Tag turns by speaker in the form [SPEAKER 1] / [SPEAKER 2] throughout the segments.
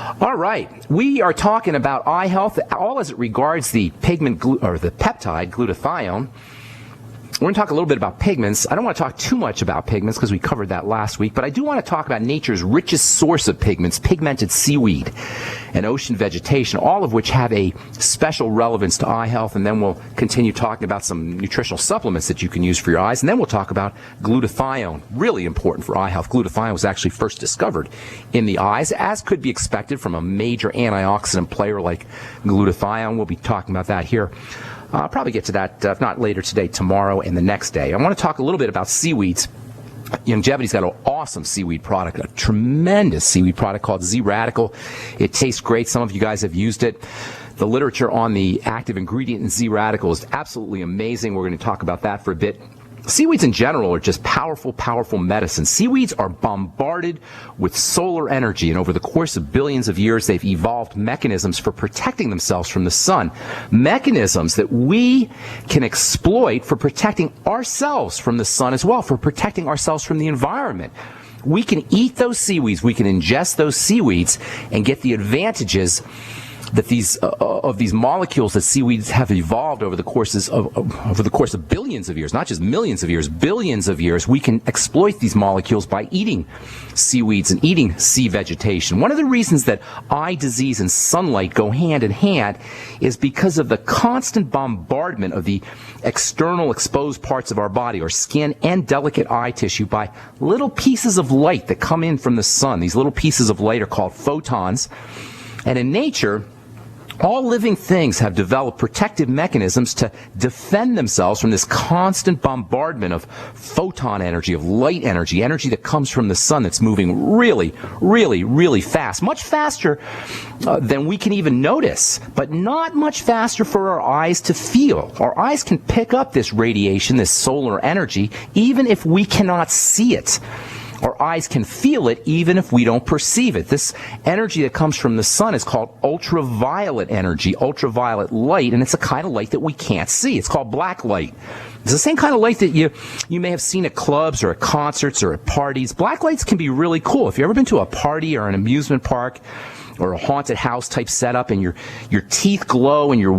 [SPEAKER 1] All right, we are talking about eye health, all as it regards the pigment or the peptide glutathione. We're going to talk a little bit about pigments. I don't want to talk too much about pigments because we covered that last week, but I do want to talk about nature's richest source of pigments, pigmented seaweed and ocean vegetation, all of which have a special relevance to eye health, and then we'll continue talking about some nutritional supplements that you can use for your eyes, and then we'll talk about glutathione, really important for eye health. Glutathione was actually first discovered in the eyes, as could be expected from a major antioxidant player like glutathione. We'll be talking about that here. I'll probably get to that, if not later today, tomorrow, and the next day. I want to talk a little bit about seaweeds. Longevity's got an awesome seaweed product, a tremendous seaweed product called Z-Radical. It tastes great. Some of you guys have used it. The literature on the active ingredient in Z-Radical is absolutely amazing. We're going to talk about that for a bit. Seaweeds in general are just powerful, powerful medicine. Seaweeds are bombarded with solar energy, and over the course of billions of years, they've evolved mechanisms for protecting themselves from the sun. Mechanisms that we can exploit for protecting ourselves from the sun as well, for protecting ourselves from the environment. We can eat those seaweeds, we can ingest those seaweeds, and get the advantages that these molecules that seaweeds have evolved over the course of billions of years, not just millions of years, billions of years. We can exploit these molecules by eating seaweeds and eating sea vegetation. One of the reasons that eye disease and sunlight go hand in hand is because of the constant bombardment of the external exposed parts of our body, our skin and delicate eye tissue, by little pieces of light that come in from the sun. These little pieces of light are called photons. And in nature, all living things have developed protective mechanisms to defend themselves from this constant bombardment of photon energy, of light energy, energy that comes from the sun that's moving really, really, really fast, much faster than we can even notice, but not much faster for our eyes to feel. Our eyes can pick up this radiation, this solar energy, even if we cannot see it. Our eyes can feel it even if we don't perceive it. This energy that comes from the sun is called ultraviolet energy, ultraviolet light, and it's a kind of light that we can't see. It's called black light. It's the same kind of light that you may have seen at clubs or at concerts or at parties. Black lights can be really cool. If you've ever been to a party or an amusement park or a haunted house type setup, and your teeth glow and your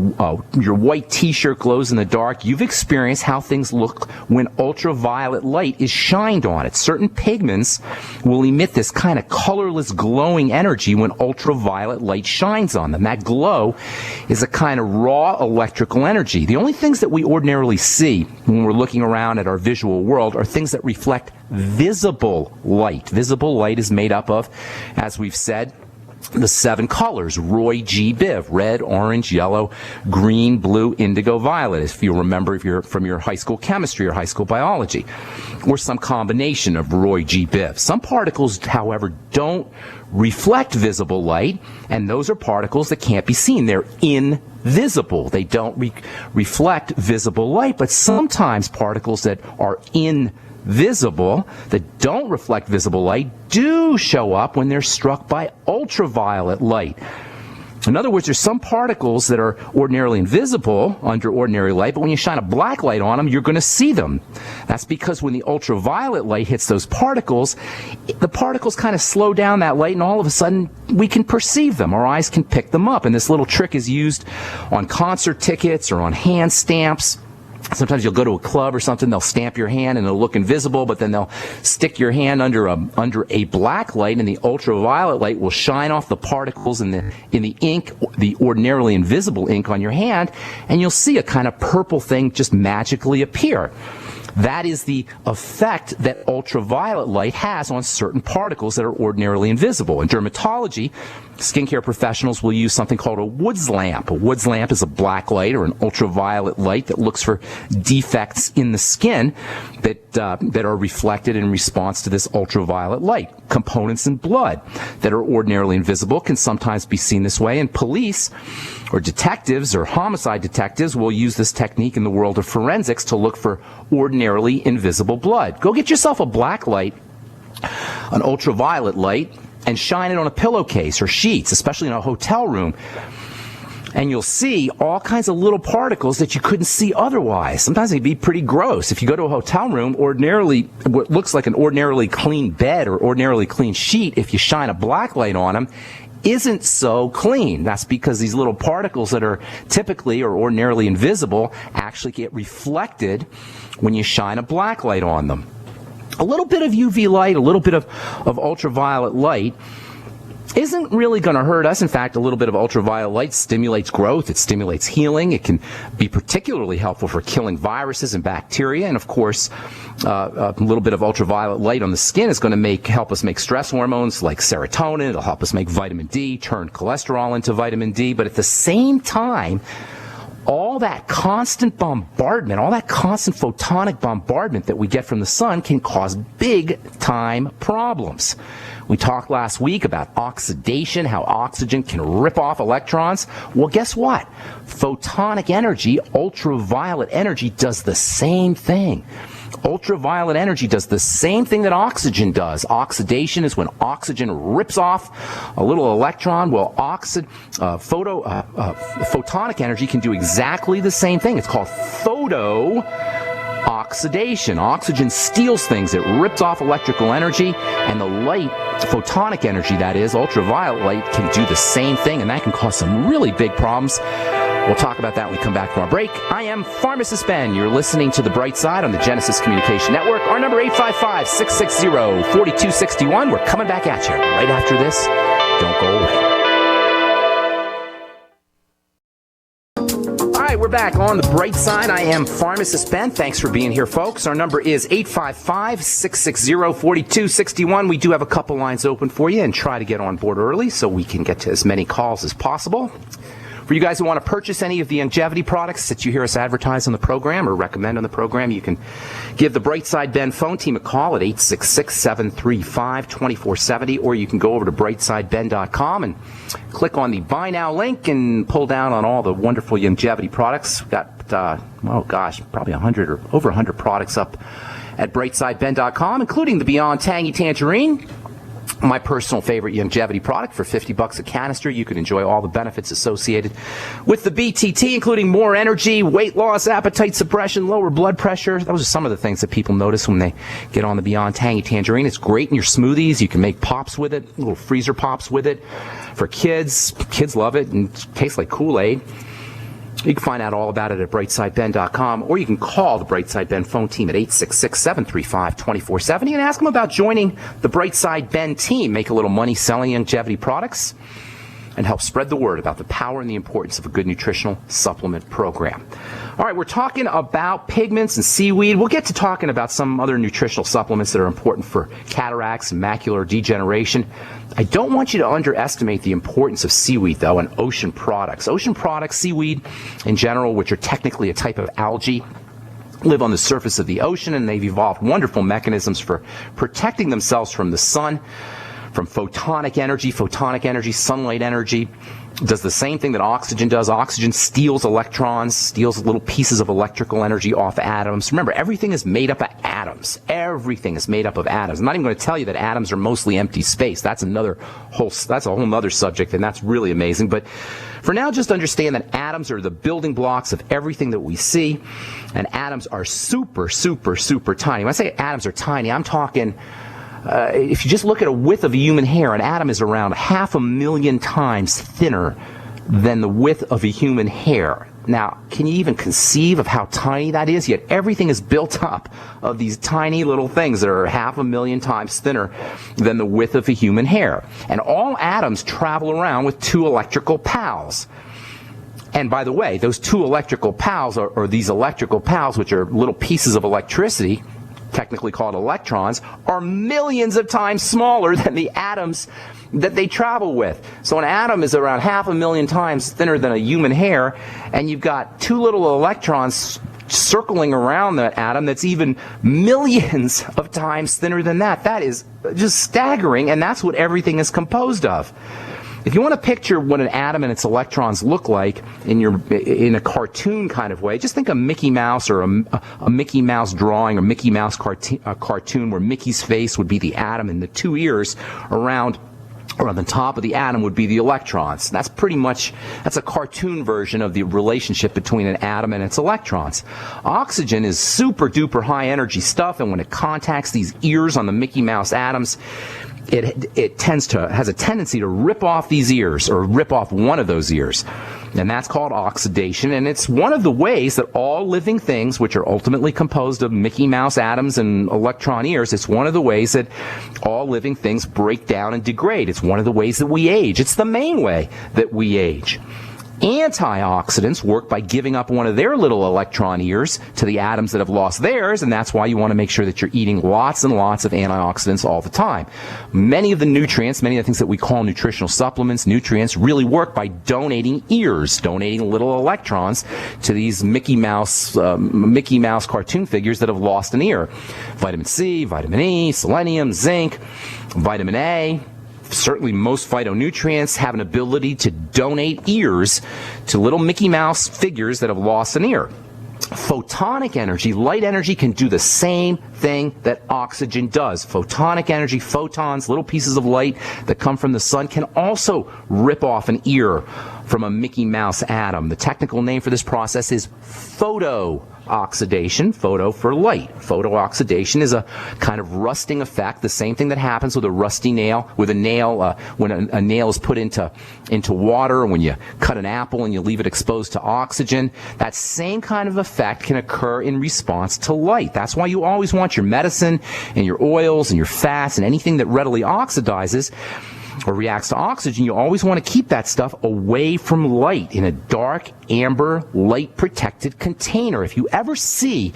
[SPEAKER 1] white t-shirt glows in the dark, you've experienced how things look when ultraviolet light is shined on it. Certain pigments will emit this kind of colorless glowing energy when ultraviolet light shines on them. That glow is a kind of raw electrical energy. The only things that we ordinarily see when we're looking around at our visual world are things that reflect visible light. Visible light is made up of, as we've said, the 7 colors, Roy G. Biv: red, orange, yellow, green, blue, indigo, violet, if you remember if you're from your high school chemistry or high school biology, or some combination of Roy G. Biv. Some particles, however, don't reflect visible light, and those are particles that can't be seen. They're invisible. They don't reflect visible light, but sometimes particles that are invisible, that don't reflect visible light, do show up when they're struck by ultraviolet light. In other words, there's some particles that are ordinarily invisible under ordinary light, but when you shine a black light on them, you're going to see them. That's because when the ultraviolet light hits those particles, the particles kind of slow down that light, and all of a sudden we can perceive them. Our eyes can pick them up, and this little trick is used on concert tickets or on hand stamps. Sometimes you'll go to a club or something, they'll stamp your hand and it'll look invisible, but then they'll stick your hand under a black light, and the ultraviolet light will shine off the particles in the ink, the ordinarily invisible ink on your hand, and you'll see a kind of purple thing just magically appear. That is the effect that ultraviolet light has on certain particles that are ordinarily invisible. In dermatology, skincare professionals will use something called a Woods lamp. A Woods lamp is a black light or an ultraviolet light that looks for defects in the skin that are reflected in response to this ultraviolet light. Components in blood that are ordinarily invisible can sometimes be seen this way, and police or detectives or homicide detectives will use this technique in the world of forensics to look for ordinarily invisible blood. Go get yourself a black light, an ultraviolet light, and shine it on a pillowcase or sheets, especially in a hotel room, and you'll see all kinds of little particles that you couldn't see otherwise. Sometimes they'd be pretty gross. If you go to a hotel room, ordinarily, what looks like an ordinarily clean bed or ordinarily clean sheet, if you shine a black light on them, isn't so clean. That's because these little particles that are typically or ordinarily invisible actually get reflected when you shine a black light on them. A little bit of UV light, a little bit of ultraviolet light isn't really going to hurt us. In fact, a little bit of ultraviolet light stimulates growth. It stimulates healing. It can be particularly helpful for killing viruses and bacteria. And of course, a little bit of ultraviolet light on the skin is going to help us make stress hormones like serotonin. It'll help us make vitamin D, turn cholesterol into vitamin D. But at the same time, all that constant bombardment, all that constant photonic bombardment that we get from the sun can cause big-time problems. We talked last week about oxidation, how oxygen can rip off electrons. Well, guess what? Photonic energy, ultraviolet energy, does the same thing. Ultraviolet energy does the same thing that oxygen does. Oxidation is when oxygen rips off a little electron. Well, photonic energy can do exactly the same thing. It's called photo-oxidation. Oxygen steals things. It rips off electrical energy, and the light, photonic energy that is, ultraviolet light, can do the same thing, and that can cause some really big problems. We'll talk about that when we come back from our break. I am Pharmacist Ben. You're listening to The Bright Side on the Genesis Communication Network. Our number 855-660-4261. We're coming back at you right after this. Don't go away. All right, we're back on The Bright Side. I am Pharmacist Ben. Thanks for being here, folks. Our number is 855-660-4261. We do have a couple lines open for you, and try to get on board early so we can get to as many calls as possible. For you guys who want to purchase any of the longevity products that you hear us advertise on the program or recommend on the program, you can give the Brightside Ben phone team a call at 866-735-2470, or you can go over to brightsideben.com and click on the Buy Now link and pull down on all the wonderful longevity products. We've got, probably 100 or over 100 products up at brightsideben.com, including the Beyond Tangy Tangerine, my personal favorite longevity product. For $50 a canister, you can enjoy all the benefits associated with the BTT, including more energy, weight loss, appetite suppression, lower blood pressure. Those are some of the things that people notice when they get on the Beyond Tangy Tangerine. It's great in your smoothies. You can make pops with it, little freezer pops with it. For kids, kids love it, and it tastes like Kool-Aid. You can find out all about it at brightsideben.com, or you can call the Brightside Ben phone team at 866-735-2470 and ask them about joining the Brightside Ben team. Make a little money selling longevity products and help spread the word about the power and the importance of a good nutritional supplement program. All right, we're talking about pigments and seaweed. We'll get to talking about some other nutritional supplements that are important for cataracts and macular degeneration. I don't want you to underestimate the importance of seaweed, though, and ocean products. Ocean products, seaweed in general, which are technically a type of algae, live on the surface of the ocean, and they've evolved wonderful mechanisms for protecting themselves from the sun, from photonic energy. Photonic energy, sunlight energy, does the same thing that oxygen does. Oxygen steals electrons, steals little pieces of electrical energy off atoms. Remember, everything is made up of atoms. Everything is made up of atoms. I'm not even going to tell you that atoms are mostly empty space. That's a whole other subject, and that's really amazing. But for now, just understand that atoms are the building blocks of everything that we see, and atoms are super, super, super tiny. When I say atoms are tiny, I'm talking if you just look at a width of a human hair, an atom is around 500,000 times thinner than the width of a human hair. Now, can you even conceive of how tiny that is? Yet everything is built up of these tiny little things that are 500,000 times thinner than the width of a human hair. And all atoms travel around with two electrical pals. And by the way, those two electrical pals, or these electrical pals, which are little pieces of electricity, technically called electrons, are millions of times smaller than the atoms that they travel with. So an atom is around 500,000 times thinner than a human hair, and you've got two little electrons circling around that atom that's even millions of times thinner than that. That is just staggering, and that's what everything is composed of. If you want to picture what an atom and its electrons look like in a cartoon kind of way, just think of Mickey Mouse, or a Mickey Mouse drawing, or Mickey Mouse cartoon where Mickey's face would be the atom and the two ears around or on the top of the atom would be the electrons. That's a cartoon version of the relationship between an atom and its electrons. Oxygen is super duper high energy stuff, and when it contacts these ears on the Mickey Mouse atoms, it has a tendency to rip off these ears, or rip off one of those ears. And that's called oxidation, and it's one of the ways that all living things, which are ultimately composed of Mickey Mouse atoms and electron ears, it's one of the ways that all living things break down and degrade. It's one of the ways that we age. It's the main way that we age. Antioxidants work by giving up one of their little electron ears to the atoms that have lost theirs, and that's why you want to make sure that you're eating lots and lots of antioxidants all the time. Many of the nutrients, many of the things that we call nutritional supplements, nutrients, really work by donating ears, donating little electrons to these Mickey Mouse cartoon figures that have lost an ear. Vitamin C, vitamin E, selenium, zinc, vitamin A. Certainly most phytonutrients have an ability to donate ears to little Mickey Mouse figures that have lost an ear. Photonic energy, light energy, can do the same thing that oxygen does. Photonic energy, photons, little pieces of light that come from the sun, can also rip off an ear from a Mickey Mouse atom. The technical name for this process is photooxidation, photo for light. Photooxidation is a kind of rusting effect, the same thing that happens with a rusty nail, with a nail, when a nail is put into water, when you cut an apple and you leave it exposed to oxygen. That same kind of effect can occur in response to light. That's why you always want your medicine and your oils and your fats and anything that readily oxidizes or reacts to oxygen. You always want to keep that stuff away from light, in a dark, amber, light-protected container. If you ever see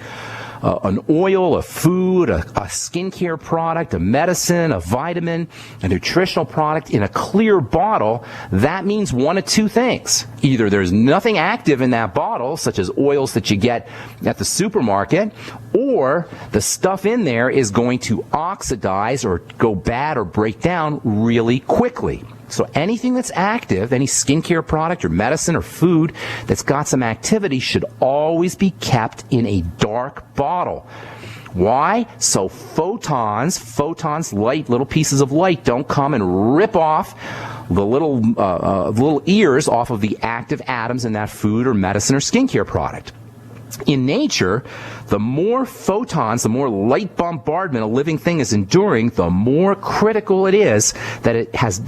[SPEAKER 1] an oil, a food, a skincare product, a medicine, a vitamin, a nutritional product in a clear bottle, that means one of two things. Either there's nothing active in that bottle, such as oils that you get at the supermarket, or the stuff in there is going to oxidize or go bad or break down really quickly. So anything that's active, any skincare product or medicine or food that's got some activity, should always be kept in a dark bottle. Why? So photons, light, little pieces of light, don't come and rip off the little ears off of the active atoms in that food or medicine or skincare product. In nature, the more photons, the more light bombardment a living thing is enduring, the more critical it is that it has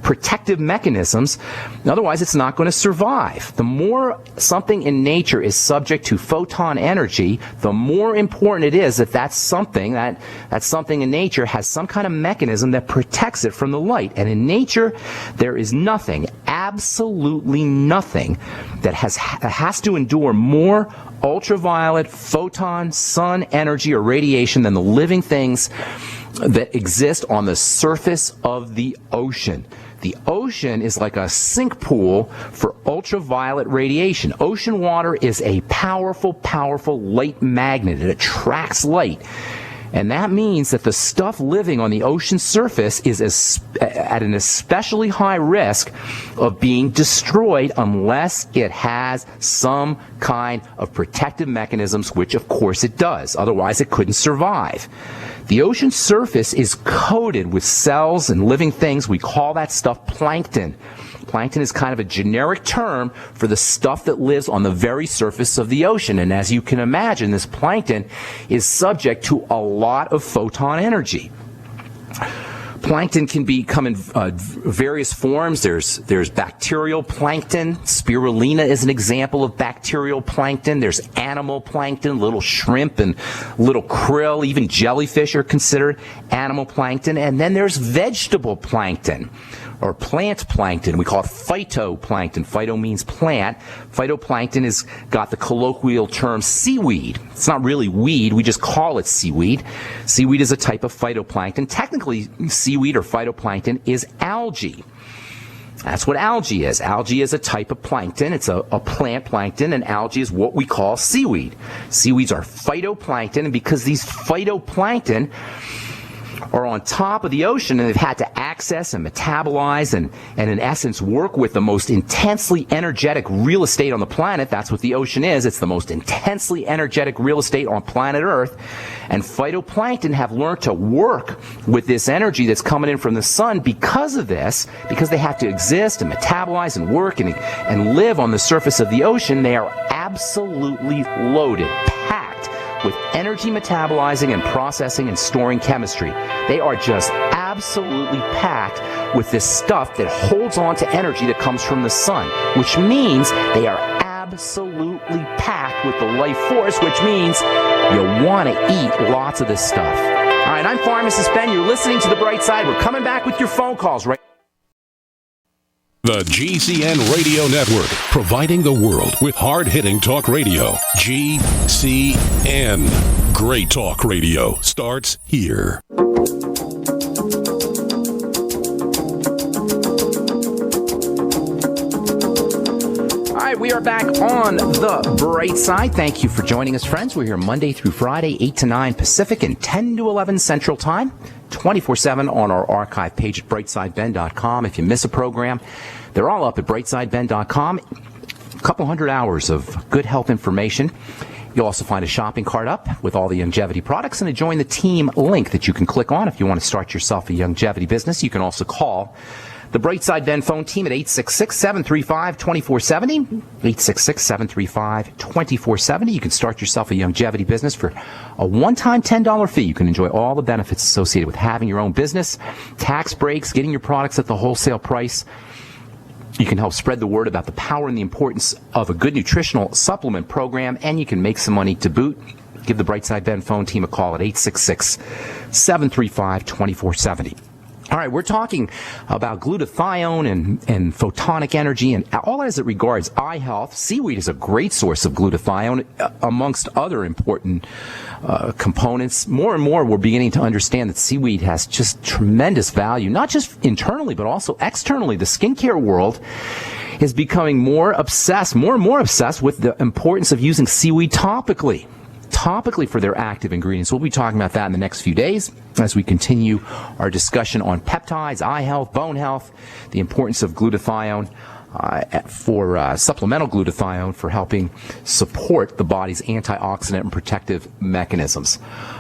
[SPEAKER 1] protective mechanisms. Otherwise, it's not going to survive. The more something in nature is subject to photon energy, the more important it is that something in nature has some kind of mechanism that protects it from the light. And in nature, there is nothing, absolutely nothing, that has to endure more ultraviolet, photon, sun energy, or radiation than the living things that exist on the surface of the ocean. The ocean is like a sink pool for ultraviolet radiation. Ocean water is a powerful, powerful light magnet. It attracts light. And that means that the stuff living on the ocean surface is at an especially high risk of being destroyed unless it has some kind of protective mechanisms, which of course it does. Otherwise, it couldn't survive. The ocean surface is coated with cells and living things. We call that stuff plankton. Plankton is kind of a generic term for the stuff that lives on the very surface of the ocean. And as you can imagine, this plankton is subject to a lot of photon energy. Plankton can come in various forms. There's bacterial plankton. Spirulina is an example of bacterial plankton. There's animal plankton, little shrimp and little krill. Even jellyfish are considered animal plankton. And then there's vegetable plankton, or plant plankton. We call it phytoplankton. Phyto means plant. Phytoplankton has got the colloquial term seaweed. It's not really weed. We just call it seaweed. Seaweed is a type of phytoplankton. Technically, seaweed or phytoplankton is algae. That's what algae is. Algae is a type of plankton. It's a plant plankton, and algae is what we call seaweed. Seaweeds are phytoplankton, and because these phytoplankton are on top of the ocean, and they've had to access and metabolize and in essence work with the most intensely energetic real estate on the planet. That's what the ocean is. It's the most intensely energetic real estate on planet Earth. And phytoplankton have learned to work with this energy that's coming in from the sun because of this, because they have to exist and metabolize and work and live on the surface of the ocean. They are absolutely loaded, packed with energy metabolizing and processing and storing chemistry. They are just absolutely absolutely packed with this stuff that holds on to energy that comes from the sun, which means they are absolutely packed with the life force, which means you want to eat lots of this stuff. All right, I'm Pharmacist Ben. You're listening to The Bright Side. We're coming back with your phone calls right.
[SPEAKER 2] The GCN Radio Network, providing the world with hard-hitting talk radio. GCN. Great talk radio starts here.
[SPEAKER 1] All right, we are back on The Bright Side. Thank you for joining us, friends. We're here Monday through Friday, 8 to 9 Pacific and 10 to 11 Central Time, 24/7 on our archive page at brightsideben.com. If you miss a program, they're all up at brightsideben.com. A couple hundred hours of good health information. You'll also find a shopping cart up with all the longevity products and a Join the Team link that you can click on if you want to start yourself a longevity business. You can also call the Brightside Ben phone team at 866-735-2470, 866-735-2470. You can start yourself a longevity business for a one-time $10 fee. You can enjoy all the benefits associated with having your own business, tax breaks, getting your products at the wholesale price. You can help spread the word about the power and the importance of a good nutritional supplement program, and you can make some money to boot. Give the Brightside Ben phone team a call at 866-735-2470. All right, we're talking about glutathione and photonic energy and all as it regards eye health. Seaweed is a great source of glutathione, amongst other important components. More and more, we're beginning to understand that seaweed has just tremendous value, not just internally, but also externally. The skincare world is becoming more and more obsessed with the importance of using seaweed topically for their active ingredients. We'll be talking about that in the next few days as we continue our discussion on peptides, eye health, bone health, the importance of glutathione for supplemental glutathione for helping support the body's antioxidant and protective mechanisms.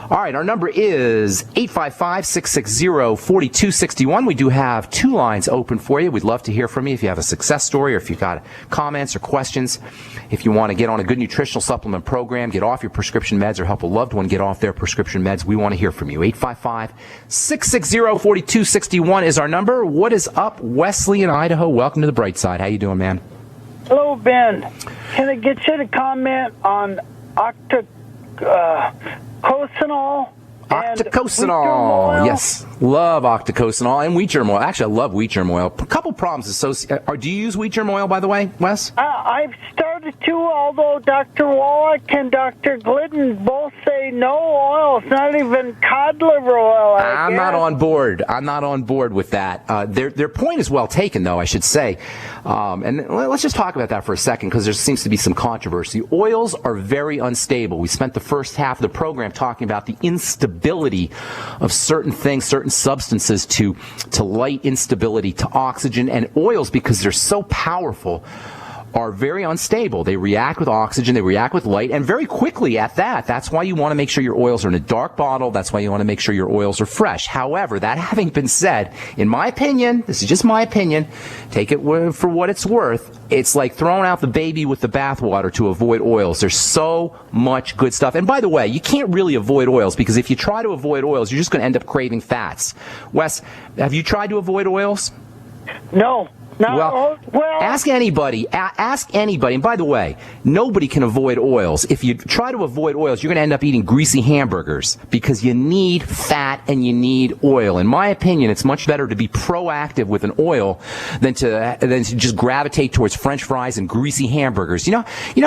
[SPEAKER 1] All right, our number is 855-660-4261. We do have two lines open for you. We'd love to hear from you if you have a success story or if you've got comments or questions. If you want to get on a good nutritional supplement program, get off your prescription meds, or help a loved one get off their prescription meds, we want to hear from you. 855-660-4261 is our number. What is up, Wesley in Idaho? Welcome to the Bright Side. How you doing, man?
[SPEAKER 3] Hello, Ben. Can I get you to comment on octacosanol?
[SPEAKER 1] Octacosanol, yes. Love octacosanol and wheat germ oil. Actually, I love wheat germ oil. A couple problems associated. Do you use wheat germ oil, by the way, Wes?
[SPEAKER 3] I've started to, although Dr. Wallach and Dr. Glidden both say no oil. It's not even cod liver oil.
[SPEAKER 1] I'm not on board. I'm not on board with that. Their point is well taken, though, I should say. And let's just talk about that for a second, because there seems to be some controversy. Oils are very unstable. We spent the first half of the program talking about the instability of certain things, certain substances to light instability, to oxygen, and oils, because they're so powerful, are very unstable. They react with oxygen, they react with light, and very quickly at that. That's why you want to make sure your oils are in a dark bottle. That's why you want to make sure your oils are fresh. However, that having been said, in my opinion, this is just my opinion, take it for what it's worth, it's like throwing out the baby with the bathwater to avoid oils. There's so much good stuff. And by the way, you can't really avoid oils, because if you try to avoid oils, you're just going to end up craving fats. Wes, have you tried to avoid oils?
[SPEAKER 3] No. No, well,
[SPEAKER 1] ask anybody. And by the way, nobody can avoid oils. If you try to avoid oils, you're going to end up eating greasy hamburgers, because you need fat and you need oil. In my opinion, it's much better to be proactive with an oil than to just gravitate towards French fries and greasy hamburgers. You know,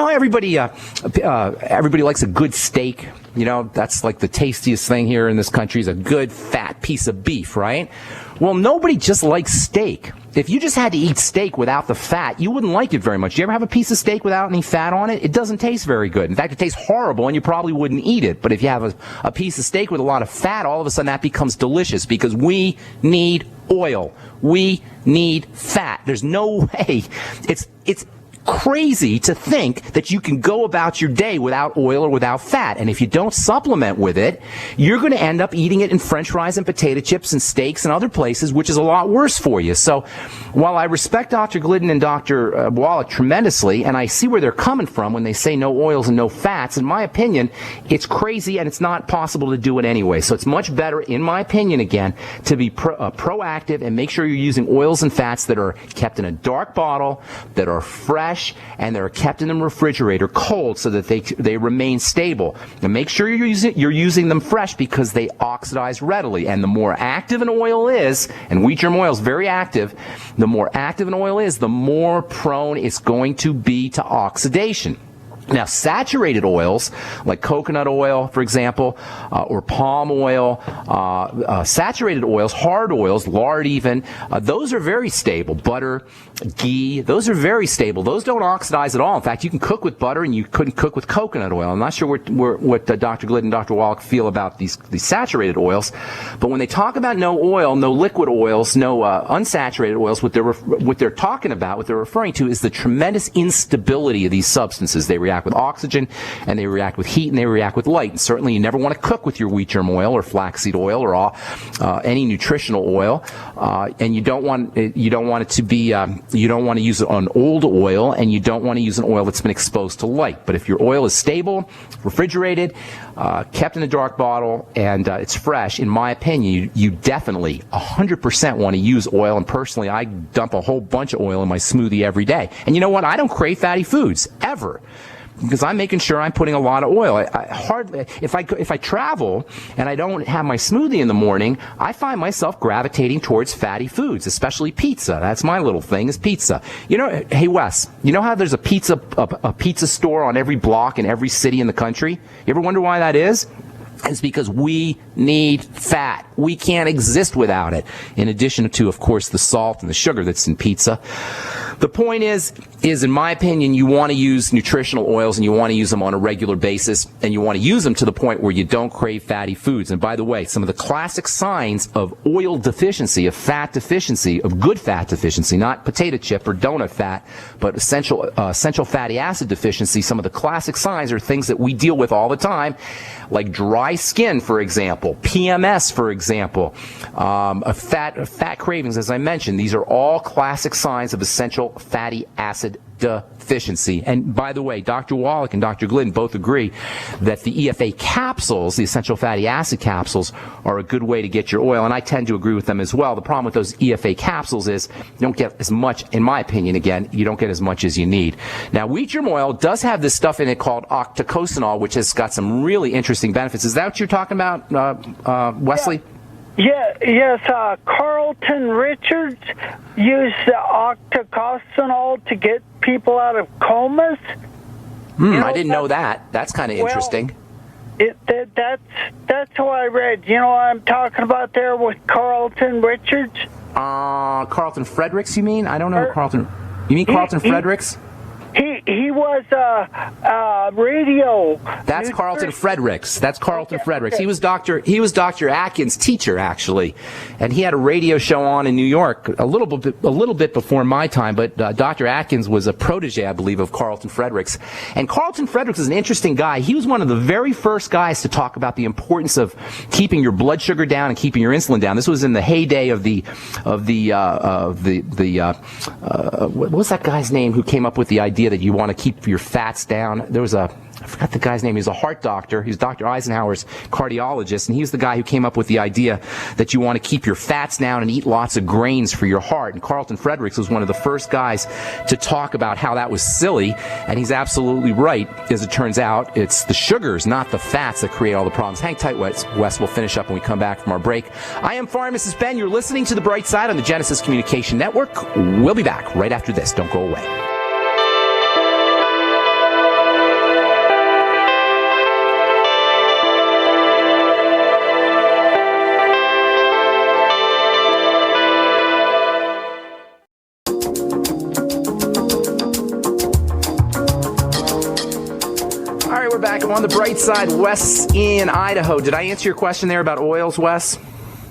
[SPEAKER 1] everybody likes a good steak. You know, that's like the tastiest thing here in this country is a good fat piece of beef, right? Well, nobody just likes steak. If you just had to eat steak without the fat, you wouldn't like it very much. Do you ever have a piece of steak without any fat on it? It doesn't taste very good. In fact, it tastes horrible, and you probably wouldn't eat it. But if you have a piece of steak with a lot of fat, all of a sudden that becomes delicious, because we need oil. We need fat. There's no way. It's crazy to think that you can go about your day without oil or without fat. And if you don't supplement with it, you're going to end up eating it in French fries and potato chips and steaks and other places, which is a lot worse for you. So while I respect Dr. Glidden and Dr. Wallach tremendously, and I see where they're coming from when they say no oils and no fats, in my opinion, it's crazy and it's not possible to do it anyway. So it's much better, in my opinion, again, to be proactive and make sure you're using oils and fats that are kept in a dark bottle, that are fresh, and they're kept in the refrigerator cold so that they remain stable. And make sure you're using them fresh because they oxidize readily. And the more active an oil is, and wheat germ oil is very active, the more active an oil is, the more prone it's going to be to oxidation. Now, saturated oils, like coconut oil, for example, or palm oil, saturated oils, hard oils, lard even, those are very stable. Butter, ghee, those are very stable. Those don't oxidize at all. In fact, you can cook with butter and you couldn't cook with coconut oil. I'm not sure what Dr. Glidden and Dr. Wallach feel about these saturated oils, but when they talk about no oil, no liquid oils, no unsaturated oils, what they're talking about, what they're referring to is the tremendous instability of these substances. They react with oxygen, and they react with heat, and they react with light. And certainly you never want to cook with your wheat germ oil or flaxseed oil or any nutritional oil, and you don't want it to be you don't want to use it on old oil, and you don't want to use an oil that's been exposed to light. But if your oil is stable, refrigerated, kept in a dark bottle, and it's fresh, in my opinion, you definitely 100% want to use oil. And personally, I dump a whole bunch of oil in my smoothie every day. And you know what? I don't crave fatty foods ever, because I'm making sure I'm putting a lot of oil. I hardly, if I travel and I don't have my smoothie in the morning, I find myself gravitating towards fatty foods, especially pizza. That's my little thing, is pizza. You know, hey Wes, you know how there's a pizza store on every block in every city in the country? You ever wonder why that is? It's because we need fat. We can't exist without it. In addition to, of course, the salt and the sugar that's in pizza. The point is in my opinion, you want to use nutritional oils, and you want to use them on a regular basis, and you want to use them to the point where you don't crave fatty foods. And by the way, some of the classic signs of oil deficiency, of fat deficiency, of good fat deficiency, not potato chip or donut fat, but essential fatty acid deficiency, some of the classic signs are things that we deal with all the time, like dry skin, for example, PMS, for example, fat cravings, as I mentioned. These are all classic signs of essential fatty acid deficiency. And by the way, Dr. Wallach and Dr. Glidden both agree that the EFA capsules, the essential fatty acid capsules, are a good way to get your oil, and I tend to agree with them as well. The problem with those EFA capsules is you don't get as much, in my opinion, again, you don't get as much as you need. Now, wheat germ oil does have this stuff in it called octocosanol, which has got some really interesting benefits. Is that what you're talking about, Wesley?
[SPEAKER 3] Yes, Carlton Richards used the octocosanol to get people out of comas.
[SPEAKER 1] I didn't know that. That's kind of interesting.
[SPEAKER 3] That's what I read. You know what I'm talking about there with Carlton Richards?
[SPEAKER 1] Carlton Fredericks, you mean? I don't know Carlton. You mean Carlton Fredericks?
[SPEAKER 3] He was radio.
[SPEAKER 1] That's Carlton Fredericks. That's Carlton Fredericks. He was Dr. Atkins' teacher, actually, and he had a radio show on in New York a little bit before my time. But Dr. Atkins was a protege, I believe, of Carlton Fredericks. And Carlton Fredericks is an interesting guy. He was one of the very first guys to talk about the importance of keeping your blood sugar down and keeping your insulin down. This was in the heyday of what was that guy's name who came up with the idea that you want to keep your fats down? There was I forgot the guy's name. He was a heart doctor. He was Dr. Eisenhower's cardiologist, and he was the guy who came up with the idea that you want to keep your fats down and eat lots of grains for your heart. And Carlton Fredericks was one of the first guys to talk about how that was silly, and he's absolutely right. As it turns out, it's the sugars, not the fats, that create all the problems. Hang tight, Wes. We'll finish up when we come back from our break. I am Pharmacist Ben. You're listening to The Bright Side on the Genesis Communication Network. We'll be back right after this. Don't go away. Back. I'm on the bright side. Wes in Idaho. Did I answer your question there about oils, Wes?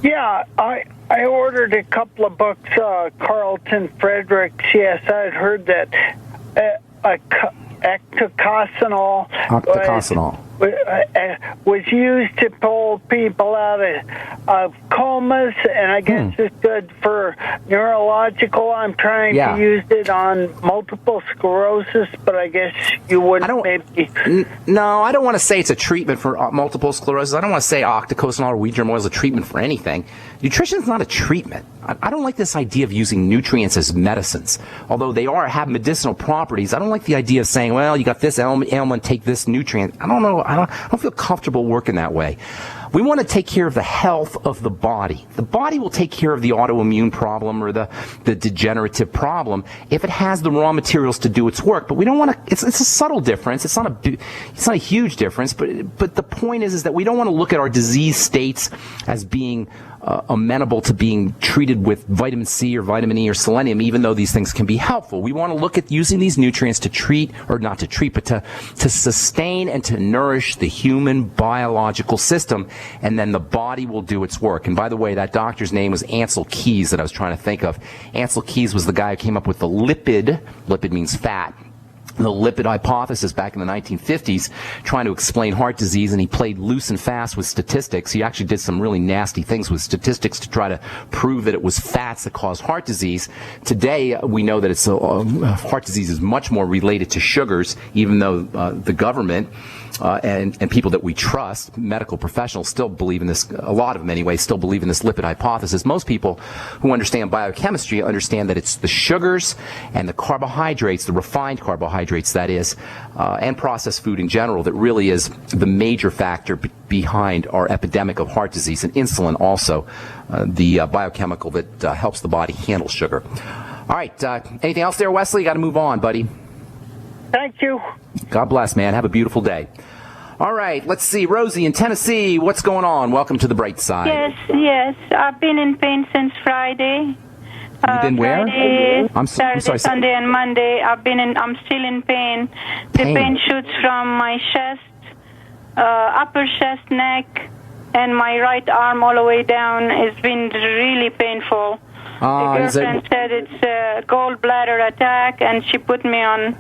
[SPEAKER 3] Yeah, I ordered a couple of books, Carlton Fredericks. Yes, I'd heard that. octacosanol.
[SPEAKER 1] Octacosanol.
[SPEAKER 3] Was used to pull people out of comas, and I guess it's good for neurological. I'm trying to use it on multiple sclerosis, but I guess you wouldn't maybe.
[SPEAKER 1] No, I don't want to say it's a treatment for multiple sclerosis. I don't want to say octacosanol or wheat germ oil is a treatment for anything. Nutrition is not a treatment. I don't like this idea of using nutrients as medicines. Although they have medicinal properties, I don't like the idea of saying, well, you got this ailment, take this nutrient. I don't know. I don't feel comfortable working that way. We want to take care of the health of the body. The body will take care of the autoimmune problem or the degenerative problem if it has the raw materials to do its work. But we don't want to. It's a subtle difference. It's not a huge difference. But the point is that we don't want to look at our disease states as being amenable to being treated with vitamin C or vitamin E or selenium, even though these things can be helpful. We want to look at using these nutrients to treat, or not to treat, but to sustain and to nourish the human biological system, and then the body will do its work. And by the way, that doctor's name was Ansel Keys that I was trying to think of. Ansel Keys was the guy who came up with the lipid means fat, the lipid hypothesis back in the 1950s, trying to explain heart disease, and he played loose and fast with statistics. He actually did some really nasty things with statistics to try to prove that it was fats that caused heart disease. Today, we know that heart disease is much more related to sugars, even though the government and people that we trust, medical professionals, still believe in this. A lot of them, anyway, still believe in this lipid hypothesis. Most people who understand biochemistry understand that it's the sugars and the carbohydrates, the refined carbohydrates, that is, and processed food in general, that really is the major factor behind our epidemic of heart disease, and insulin also, the biochemical that helps the body handle sugar. All right, anything else there, Wesley? Got to move on, buddy.
[SPEAKER 3] Thank you.
[SPEAKER 1] God bless, man. Have a beautiful day. All right, let's see. Rosie in Tennessee, what's going on? Welcome to the bright side.
[SPEAKER 4] Yes. I've been in pain since Friday.
[SPEAKER 1] You've been where?
[SPEAKER 4] Friday,
[SPEAKER 1] I'm sorry.
[SPEAKER 4] Sunday and Monday. I'm still in pain. The pain shoots from my chest, upper chest, neck, and my right arm all the way down. It's been really painful. The girlfriend said it's a gallbladder attack, and she put me on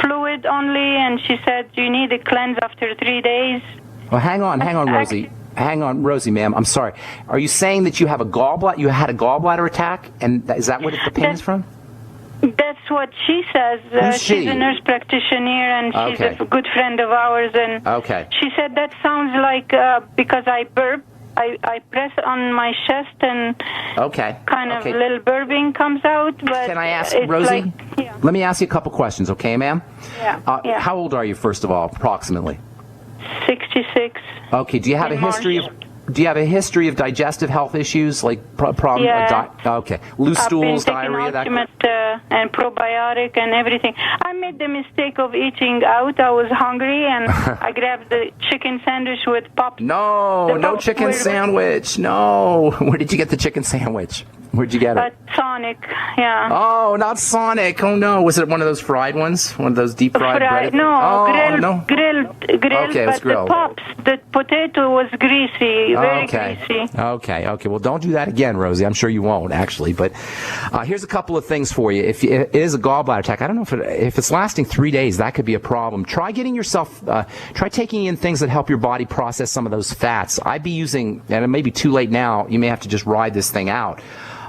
[SPEAKER 4] fluid only, and she said you need a cleanse after 3 days.
[SPEAKER 1] Well, hang on, Rosie. Hang on, Rosie, ma'am. I'm sorry. Are you saying that you have you had a gallbladder attack, and is that what the pain is from?
[SPEAKER 4] That's what she says.
[SPEAKER 1] Who's she?
[SPEAKER 4] She's a nurse practitioner, and she's a good friend of ours. And she said that sounds like because I burp. I press on my chest, and kind of little burping comes out. But
[SPEAKER 1] can I ask, Rosie? Let me ask you a couple questions, okay, ma'am?
[SPEAKER 4] Yeah.
[SPEAKER 1] How old are you, first of all, approximately?
[SPEAKER 4] 66.
[SPEAKER 1] Okay. Do you have a history of? Do you have a history of digestive health issues, like problems?
[SPEAKER 4] Yeah.
[SPEAKER 1] Loose stools,
[SPEAKER 4] diarrhea, and probiotic and everything. I made the mistake of eating out. I was hungry, and I grabbed the chicken sandwich with pop.
[SPEAKER 1] No chicken sandwich. No. Where did you get the chicken sandwich? Where'd you get it?
[SPEAKER 4] Sonic, yeah.
[SPEAKER 1] Oh, not Sonic. Oh, no. Was it one of those fried ones? One of those deep-fried bread?
[SPEAKER 4] No, grilled.
[SPEAKER 1] Okay, it was grilled.
[SPEAKER 4] The pops, the potato was greasy, very greasy.
[SPEAKER 1] Okay. Well, don't do that again, Rosie. I'm sure you won't, actually. But here's a couple of things for you. If it is a gallbladder attack, I don't know if it's lasting 3 days, that could be a problem. Try taking in things that help your body process some of those fats. I'd be using, and it may be too late now, you may have to just ride this thing out.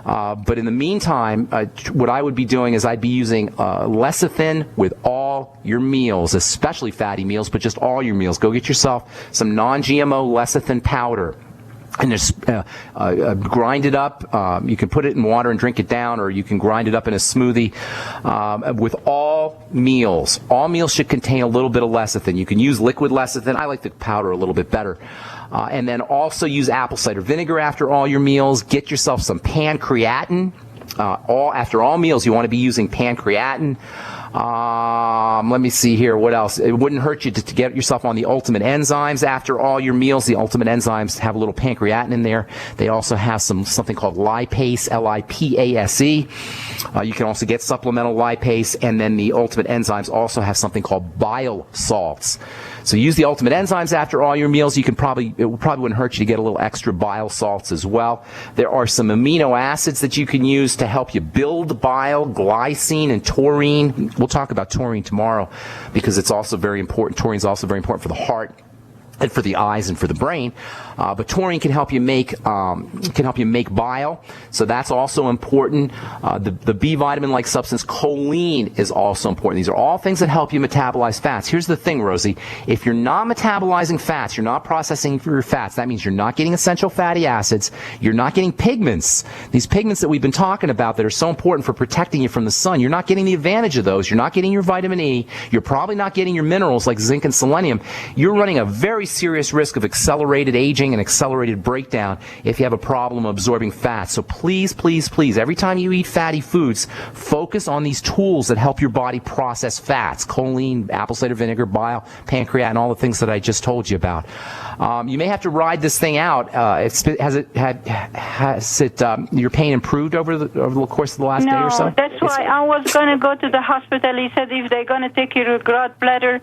[SPEAKER 1] But in the meantime, what I would be doing is I'd be using lecithin with all your meals, especially fatty meals, but just all your meals. Go get yourself some non-GMO lecithin powder. And just grind it up. You can put it in water and drink it down, or you can grind it up in a smoothie. With all meals. All meals should contain a little bit of lecithin. You can use liquid lecithin. I like the powder a little bit better. And then also use apple cider vinegar after all your meals. Get yourself some pancreatin. After all meals, you want to be using pancreatin. Let me see here. What else? It wouldn't hurt you to get yourself on the ultimate enzymes after all your meals. The ultimate enzymes have a little pancreatin in there. They also have something called lipase, L-I-P-A-S-E. You can also get supplemental lipase, and then the ultimate enzymes also have something called bile salts. So use the ultimate enzymes after all your meals. It probably wouldn't hurt you to get a little extra bile salts as well. There are some amino acids that you can use to help you build bile, glycine and taurine. We'll talk about taurine tomorrow because it's also very important. Taurine is also very important for the heart and for the eyes and for the brain. But taurine can help you make bile, so that's also important. The B vitamin-like substance choline is also important. These are all things that help you metabolize fats. Here's the thing, Rosie: if you're not metabolizing fats, you're not processing your fats. That means you're not getting essential fatty acids. You're not getting pigments. These pigments that we've been talking about that are so important for protecting you from the sun. You're not getting the advantage of those. You're not getting your vitamin E. You're probably not getting your minerals like zinc and selenium. You're running a very serious risk of accelerated aging and accelerated breakdown if you have a problem absorbing fat. So please, please, please, every time you eat fatty foods, focus on these tools that help your body process fats: choline, apple cider vinegar, bile, pancreas, and all the things that I just told you about. You may have to ride this thing out. Has your pain improved over the course of the last day or so?
[SPEAKER 4] No, that's why I was going to go to the hospital. He said if they're going to take your gallbladder,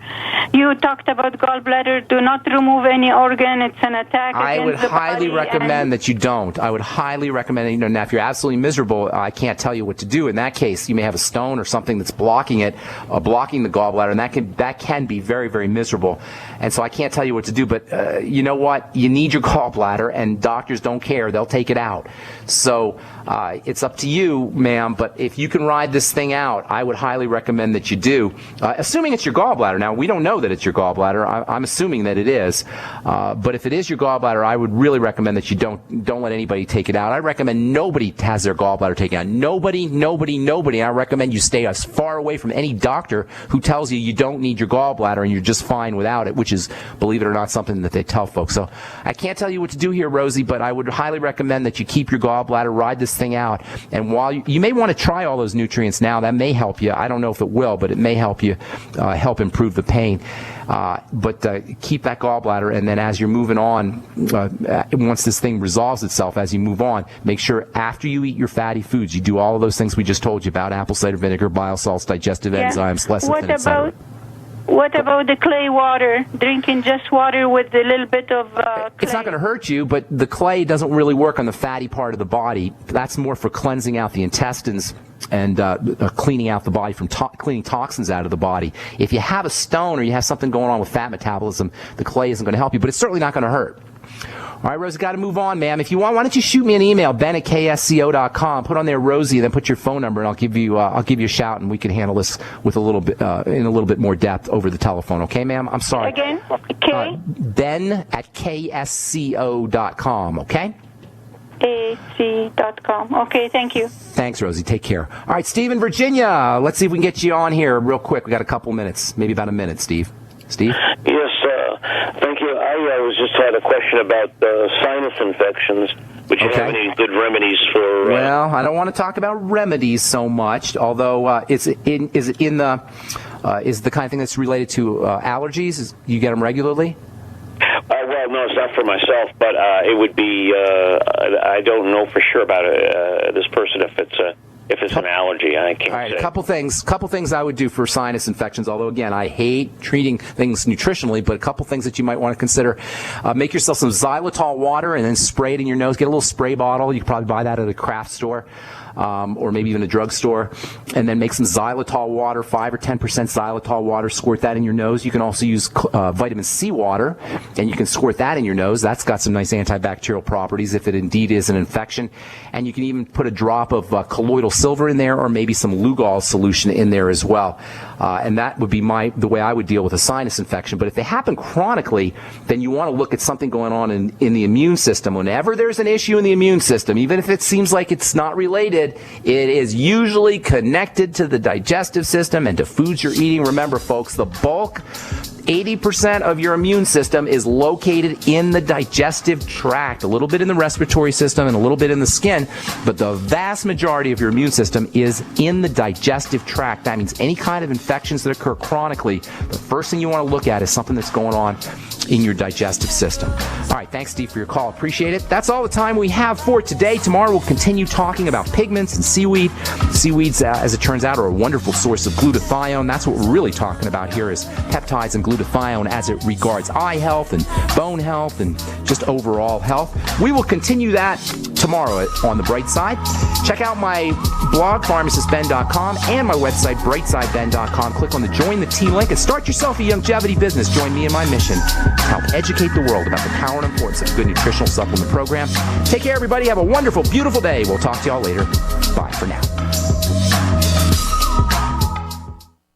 [SPEAKER 4] you talked about gallbladder, do not remove any organ. It's an attack against the body.
[SPEAKER 1] I would highly recommend that you don't. I would highly recommend, now if you're absolutely miserable, I can't tell you what to do. In that case, you may have a stone or something that's blocking it, blocking the gallbladder, and that can be very, very miserable. And so I can't tell you what to do, but you know what? You need your gallbladder, and doctors don't care. They'll take it out. So it's up to you, ma'am, but if you can ride this thing out, I would highly recommend that you do, assuming it's your gallbladder. Now, we don't know that it's your gallbladder. I'm assuming that it is. But if it is your gallbladder, I would really recommend that you don't let anybody take it out. I recommend nobody has their gallbladder taken out. Nobody. I recommend you stay as far away from any doctor who tells you you don't need your gallbladder and you're just fine without it, which is, believe it or not, something that they tell folks. So I can't tell you what to do here, Rosie, but I would highly recommend that you keep your gallbladder, ride this thing out, and while you may want to try all those nutrients now, that may help you. I don't know if it will, but it may help you help improve the pain. But keep that gallbladder, and then as you're moving on, once this thing resolves itself, as you move on, make sure after you eat your fatty foods, you do all of those things we just told you about: apple cider vinegar, bile salts, digestive enzymes, lecithin, etc.
[SPEAKER 4] What about the clay water? Drinking just water with a little bit of clay?
[SPEAKER 1] It's not going to hurt you, but the clay doesn't really work on the fatty part of the body. That's more for cleansing out the intestines and cleaning out the body from cleaning toxins out of the body. If you have a stone or you have something going on with fat metabolism, the clay isn't going to help you, but it's certainly not going to hurt. All right, Rosie, got to move on, ma'am. If you want, why don't you shoot me an email, ben@ksco.com. Put on there Rosie, and then put your phone number, and I'll give you a shout, and we can handle this with a little bit in a little bit more depth over the telephone. Okay, ma'am? I'm sorry.
[SPEAKER 4] Again, K?
[SPEAKER 1] Ben@ksco.com. Okay.
[SPEAKER 4] AC.com. Okay, thank you.
[SPEAKER 1] Thanks, Rosie. Take care. All right, Steve in Virginia. Let's see if we can get you on here real quick. We got a couple minutes, maybe about a minute, Steve. Steve?
[SPEAKER 5] Yes, thank you. I was just had a question about sinus infections. Would you have any good remedies for?
[SPEAKER 1] Well, I don't want to talk about remedies so much. Although, is the kind of thing that's related to allergies? You get them regularly?
[SPEAKER 5] Well, no, it's not for myself, but it would be. I don't know for sure about this person if it's an allergy. I can't say.
[SPEAKER 1] All right, a couple things I would do for sinus infections, although, again, I hate treating things nutritionally, but a couple things that you might want to consider. Make yourself some xylitol water and then spray it in your nose. Get a little spray bottle. You can probably buy that at a craft store. Or maybe even a drugstore, and then make some xylitol water, 5 or 10% xylitol water, squirt that in your nose. You can also use vitamin C water, and you can squirt that in your nose. That's got some nice antibacterial properties if it indeed is an infection. And you can even put a drop of colloidal silver in there, or maybe some Lugol solution in there as well. And that would be the way I would deal with a sinus infection. But if they happen chronically, then you want to look at something going on in the immune system. Whenever there's an issue in the immune system, even if it seems like it's not related, it is usually connected to the digestive system and to foods you're eating. Remember, folks, the bulk, 80% of your immune system is located in the digestive tract, a little bit in the respiratory system and a little bit in the skin, but the vast majority of your immune system is in the digestive tract. That means any kind of infections that occur chronically, the first thing you want to look at is something that's going on in your digestive system. All right, thanks, Steve, for your call. Appreciate it. That's all the time we have for today. Tomorrow we'll continue talking about pigments and seaweed. Seaweeds, as it turns out, are a wonderful source of glutathione. That's what we're really talking about here is peptides and glutathione. glutathione as it regards eye health and bone health and just overall health. We will continue that tomorrow on the bright side. Check out my blog, pharmacistben.com, and my website, brightsideben.com. Click on the Join the Team link and start yourself a longevity business. Join me in my mission to help educate the world about the power and importance of a good nutritional supplement program. Take care, everybody. Have a wonderful, beautiful day. We'll talk to y'all later. Bye for now.